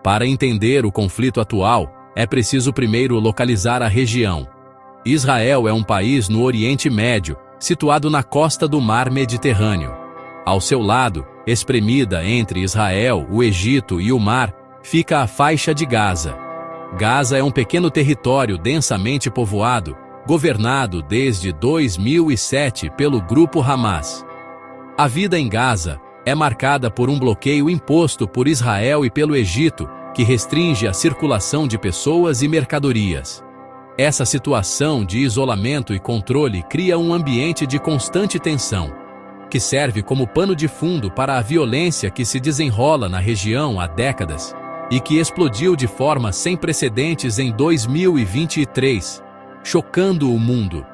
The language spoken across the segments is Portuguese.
Para entender o conflito atual, é preciso primeiro localizar a região. Israel é um país no Oriente Médio, situado na costa do Mar Mediterrâneo. Ao seu lado, espremida entre Israel, o Egito e o mar, fica a faixa de Gaza. Gaza é um pequeno território densamente povoado, governado desde 2007 pelo grupo Hamas. A vida em Gaza é marcada por um bloqueio imposto por Israel e pelo Egito, que restringe a circulação de pessoas e mercadorias. Essa situação de isolamento e controle cria um ambiente de constante tensão, que serve como pano de fundo para a violência que se desenrola na região há décadas e que explodiu de forma sem precedentes em 2023, chocando o mundo.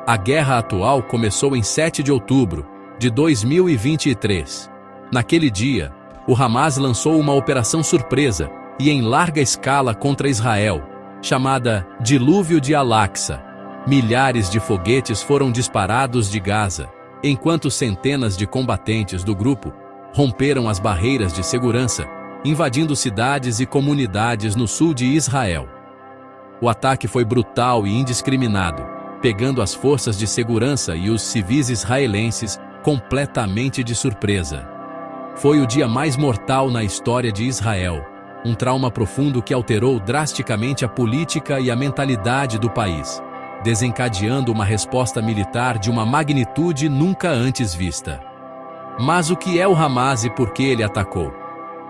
A guerra atual começou em 7 de outubro de 2023. Naquele dia, o Hamas lançou uma operação surpresa e em larga escala contra Israel, chamada Dilúvio de Al-Aqsa. Milhares de foguetes foram disparados de Gaza, enquanto centenas de combatentes do grupo romperam as barreiras de segurança, invadindo cidades e comunidades no sul de Israel. O ataque foi brutal e indiscriminado, pegando as forças de segurança e os civis israelenses completamente de surpresa. Foi o dia mais mortal na história de Israel, um trauma profundo que alterou drasticamente a política e a mentalidade do país, desencadeando uma resposta militar de uma magnitude nunca antes vista. Mas o que é o Hamas e por que ele atacou?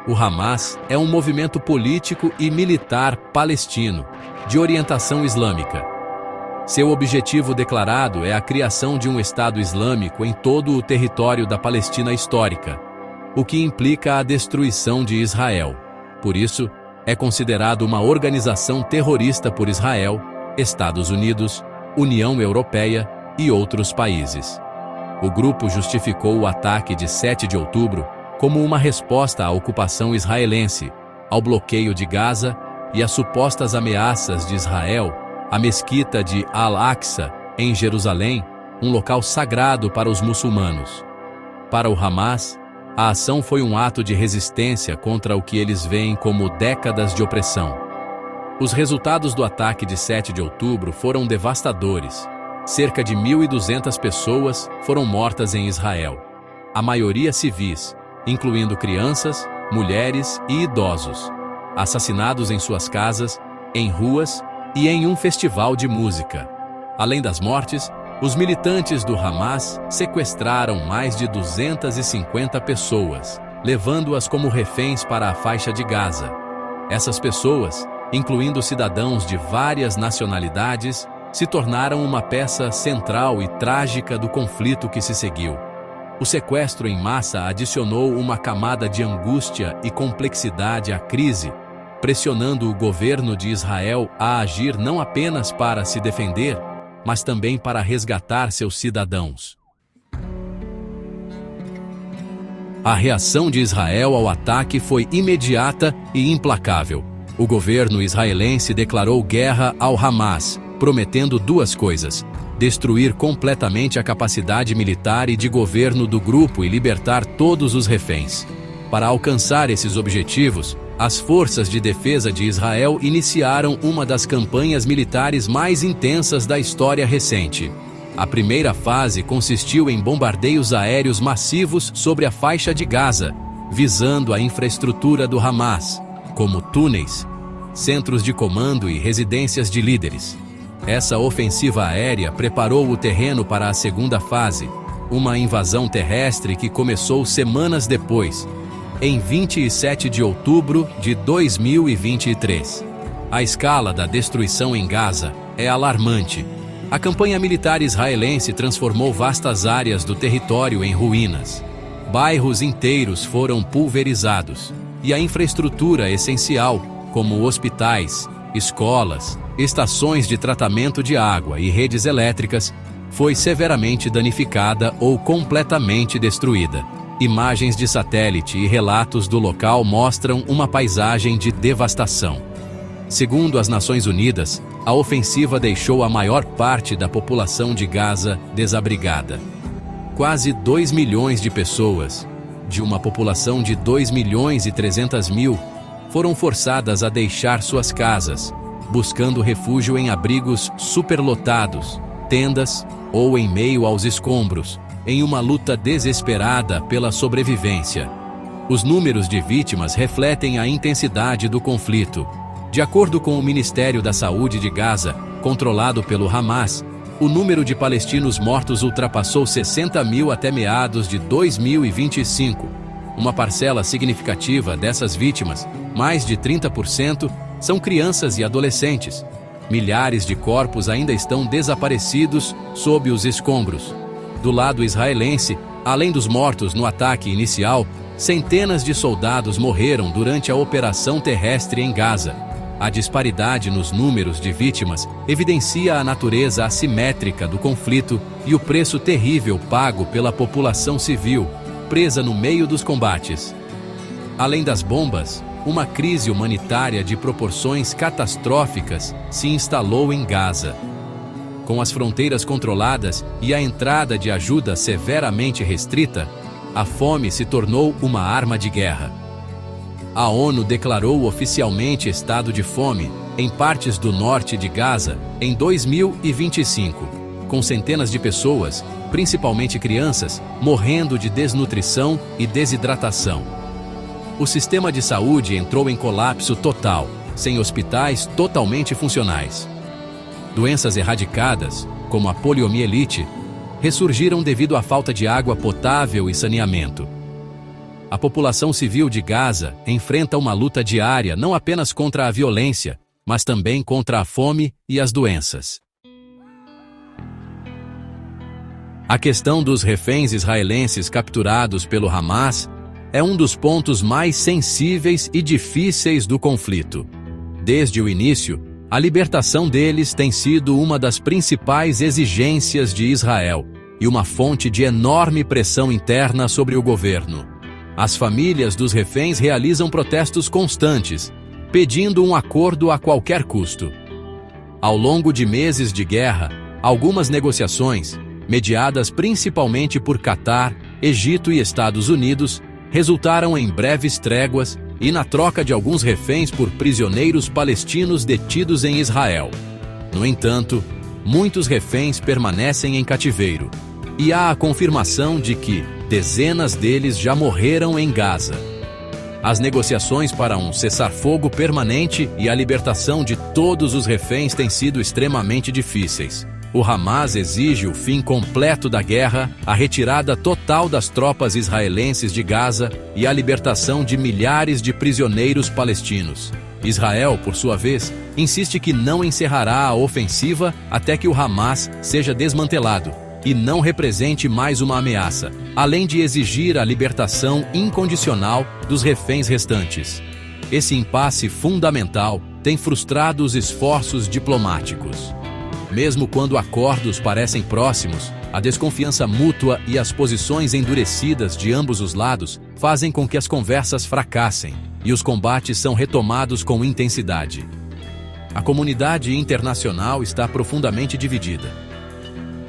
O Hamas é um movimento político e militar palestino, de orientação islâmica. Seu objetivo declarado é a criação de um Estado Islâmico em todo o território da Palestina histórica, o que implica a destruição de Israel. Por isso, é considerado uma organização terrorista por Israel, Estados Unidos, União Europeia e outros países. O grupo justificou o ataque de 7 de outubro como uma resposta à ocupação israelense, ao bloqueio de Gaza e às supostas ameaças de Israel à mesquita de Al-Aqsa, em Jerusalém, um local sagrado para os muçulmanos. Para o Hamas, a ação foi um ato de resistência contra o que eles veem como décadas de opressão. Os resultados do ataque de 7 de outubro foram devastadores. Cerca de 1.200 pessoas foram mortas em Israel, a maioria civis, incluindo crianças, mulheres e idosos, assassinados em suas casas, em ruas e em um festival de música. Além das mortes, os militantes do Hamas sequestraram mais de 250 pessoas, levando-as como reféns para a faixa de Gaza. Essas pessoas, incluindo cidadãos de várias nacionalidades, se tornaram uma peça central e trágica do conflito que se seguiu. O sequestro em massa adicionou uma camada de angústia e complexidade à crise, pressionando o governo de Israel a agir não apenas para se defender, mas também para resgatar seus cidadãos. A reação de Israel ao ataque foi imediata e implacável. O governo israelense declarou guerra ao Hamas, prometendo duas coisas: destruir completamente a capacidade militar e de governo do grupo e libertar todos os reféns. Para alcançar esses objetivos, as forças de defesa de Israel iniciaram uma das campanhas militares mais intensas da história recente. A primeira fase consistiu em bombardeios aéreos massivos sobre a faixa de Gaza, visando a infraestrutura do Hamas, como túneis, centros de comando e residências de líderes. Essa ofensiva aérea preparou o terreno para a segunda fase, uma invasão terrestre que começou semanas depois, em 27 de outubro de 2023. A escala da destruição em Gaza é alarmante. A campanha militar israelense transformou vastas áreas do território em ruínas. Bairros inteiros foram pulverizados, e a infraestrutura essencial, como hospitais, escolas, estações de tratamento de água e redes elétricas, foi severamente danificada ou completamente destruída. Imagens de satélite e relatos do local mostram uma paisagem de devastação. Segundo as Nações Unidas, a ofensiva deixou a maior parte da população de Gaza desabrigada. Quase 2 milhões de pessoas, de uma população de 2.300.000, foram forçadas a deixar suas casas, buscando refúgio em abrigos superlotados, tendas ou em meio aos escombros, em uma luta desesperada pela sobrevivência. Os números de vítimas refletem a intensidade do conflito. De acordo com o Ministério da Saúde de Gaza, controlado pelo Hamas, o número de palestinos mortos ultrapassou 60 mil até meados de 2025. Uma parcela significativa dessas vítimas, mais de 30%, são crianças e adolescentes. Milhares de corpos ainda estão desaparecidos sob os escombros. Do lado israelense, além dos mortos no ataque inicial, centenas de soldados morreram durante a operação terrestre em Gaza. A disparidade nos números de vítimas evidencia a natureza assimétrica do conflito e o preço terrível pago pela população civil, presa no meio dos combates. Além das bombas, uma crise humanitária de proporções catastróficas se instalou em Gaza. Com as fronteiras controladas e a entrada de ajuda severamente restrita, a fome se tornou uma arma de guerra. A ONU declarou oficialmente estado de fome em partes do norte de Gaza em 2025, com centenas de pessoas, principalmente crianças, morrendo de desnutrição e desidratação. O sistema de saúde entrou em colapso total, sem hospitais totalmente funcionais. Doenças erradicadas, como a poliomielite, ressurgiram devido à falta de água potável e saneamento. A população civil de Gaza enfrenta uma luta diária não apenas contra a violência, mas também contra a fome e as doenças. A questão dos reféns israelenses capturados pelo Hamas é um dos pontos mais sensíveis e difíceis do conflito. Desde o início, a libertação deles tem sido uma das principais exigências de Israel e uma fonte de enorme pressão interna sobre o governo. As famílias dos reféns realizam protestos constantes, pedindo um acordo a qualquer custo. Ao longo de meses de guerra, algumas negociações, mediadas principalmente por Catar, Egito e Estados Unidos, resultaram em breves tréguas e na troca de alguns reféns por prisioneiros palestinos detidos em Israel. No entanto, muitos reféns permanecem em cativeiro, e há a confirmação de que dezenas deles já morreram em Gaza. As negociações para um cessar-fogo permanente e a libertação de todos os reféns têm sido extremamente difíceis. O Hamas exige o fim completo da guerra, a retirada total das tropas israelenses de Gaza e a libertação de milhares de prisioneiros palestinos. Israel, por sua vez, insiste que não encerrará a ofensiva até que o Hamas seja desmantelado e não represente mais uma ameaça, além de exigir a libertação incondicional dos reféns restantes. Esse impasse fundamental tem frustrado os esforços diplomáticos. Mesmo quando acordos parecem próximos, a desconfiança mútua e as posições endurecidas de ambos os lados fazem com que as conversas fracassem e os combates são retomados com intensidade. A comunidade internacional está profundamente dividida.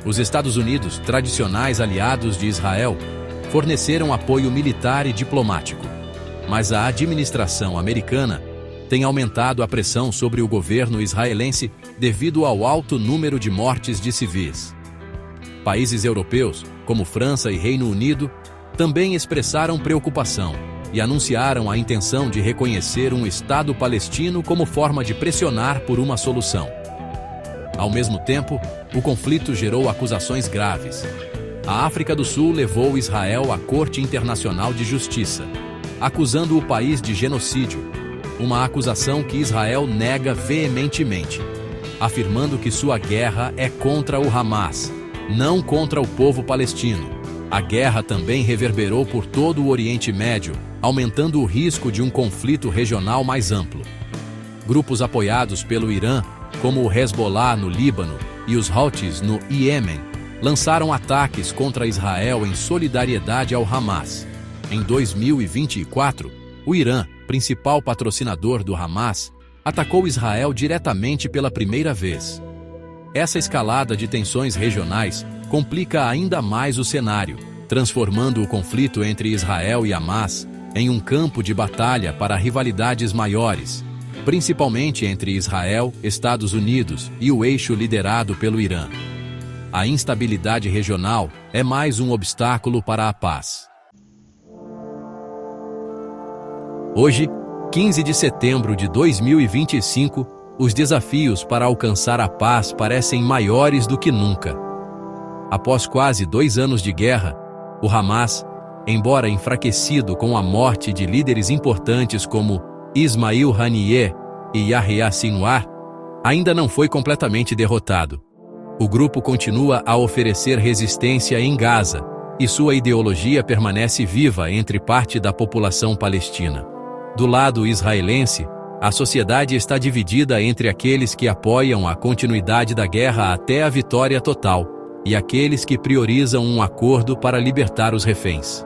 Os Estados Unidos, tradicionais aliados de Israel, forneceram apoio militar e diplomático, mas a administração americana tem aumentado a pressão sobre o governo israelense devido ao alto número de mortes de civis. Países europeus, como França e Reino Unido, também expressaram preocupação e anunciaram a intenção de reconhecer um Estado palestino como forma de pressionar por uma solução. Ao mesmo tempo, o conflito gerou acusações graves. A África do Sul levou Israel à Corte Internacional de Justiça, acusando o país de genocídio, uma acusação que Israel nega veementemente, afirmando que sua guerra é contra o Hamas, não contra o povo palestino. A guerra também reverberou por todo o Oriente Médio, aumentando o risco de um conflito regional mais amplo. Grupos apoiados pelo Irã, como o Hezbollah no Líbano e os Houthis no Iêmen, lançaram ataques contra Israel em solidariedade ao Hamas. Em 2024, o Irã, principal patrocinador do Hamas, atacou Israel diretamente pela primeira vez. Essa escalada de tensões regionais complica ainda mais o cenário, transformando o conflito entre Israel e Hamas em um campo de batalha para rivalidades maiores, principalmente entre Israel, Estados Unidos e o eixo liderado pelo Irã. A instabilidade regional é mais um obstáculo para a paz. Hoje, 15 de setembro de 2025, os desafios para alcançar a paz parecem maiores do que nunca. Após quase 2 anos de guerra, o Hamas, embora enfraquecido com a morte de líderes importantes como Ismail Haniyeh e Yahya Sinwar, ainda não foi completamente derrotado. O grupo continua a oferecer resistência em Gaza, e sua ideologia permanece viva entre parte da população palestina. Do lado israelense, a sociedade está dividida entre aqueles que apoiam a continuidade da guerra até a vitória total e aqueles que priorizam um acordo para libertar os reféns.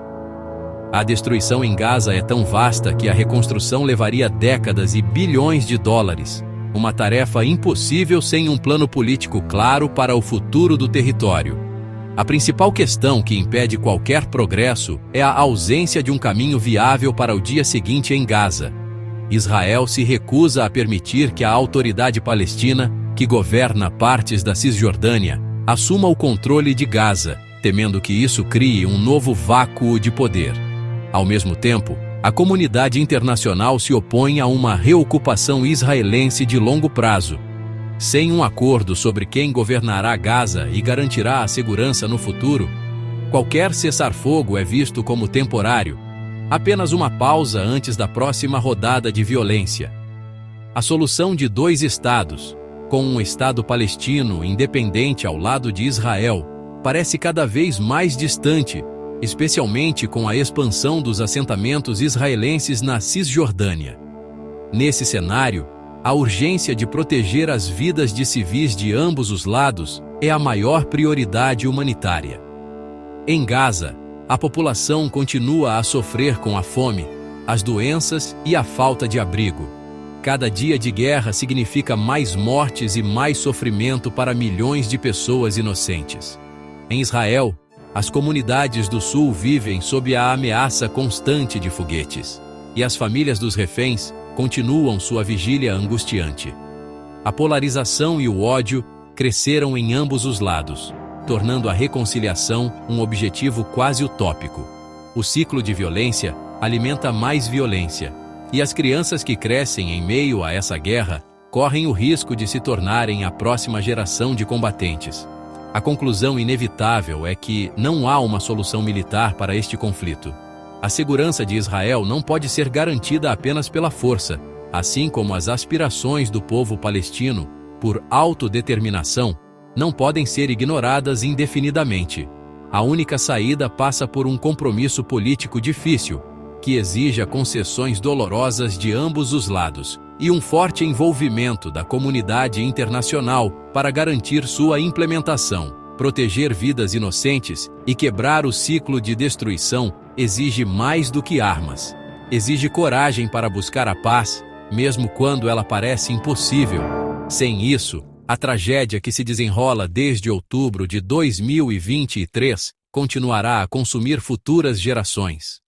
A destruição em Gaza é tão vasta que a reconstrução levaria décadas e bilhões de dólares, uma tarefa impossível sem um plano político claro para o futuro do território. A principal questão que impede qualquer progresso é a ausência de um caminho viável para o dia seguinte em Gaza. Israel se recusa a permitir que a autoridade palestina, que governa partes da Cisjordânia, assuma o controle de Gaza, temendo que isso crie um novo vácuo de poder. Ao mesmo tempo, a comunidade internacional se opõe a uma reocupação israelense de longo prazo. Sem um acordo sobre quem governará Gaza e garantirá a segurança no futuro, qualquer cessar-fogo é visto como temporário, apenas uma pausa antes da próxima rodada de violência. A solução de 2 estados, com um Estado palestino independente ao lado de Israel, parece cada vez mais distante, especialmente com a expansão dos assentamentos israelenses na Cisjordânia. Nesse cenário, a urgência de proteger as vidas de civis de ambos os lados é a maior prioridade humanitária. Em Gaza, a população continua a sofrer com a fome, as doenças e a falta de abrigo. Cada dia de guerra significa mais mortes e mais sofrimento para milhões de pessoas inocentes. Em Israel, as comunidades do sul vivem sob a ameaça constante de foguetes, e as famílias dos reféns continuam sua vigília angustiante. A polarização e o ódio cresceram em ambos os lados, tornando a reconciliação um objetivo quase utópico. O ciclo de violência alimenta mais violência, e as crianças que crescem em meio a essa guerra correm o risco de se tornarem a próxima geração de combatentes. A conclusão inevitável é que não há uma solução militar para este conflito. A segurança de Israel não pode ser garantida apenas pela força, assim como as aspirações do povo palestino, por autodeterminação, não podem ser ignoradas indefinidamente. A única saída passa por um compromisso político difícil, que exija concessões dolorosas de ambos os lados, e um forte envolvimento da comunidade internacional para garantir sua implementação. Proteger vidas inocentes e quebrar o ciclo de destruição exige mais do que armas. Exige coragem para buscar a paz, mesmo quando ela parece impossível. Sem isso, a tragédia que se desenrola desde outubro de 2023 continuará a consumir futuras gerações.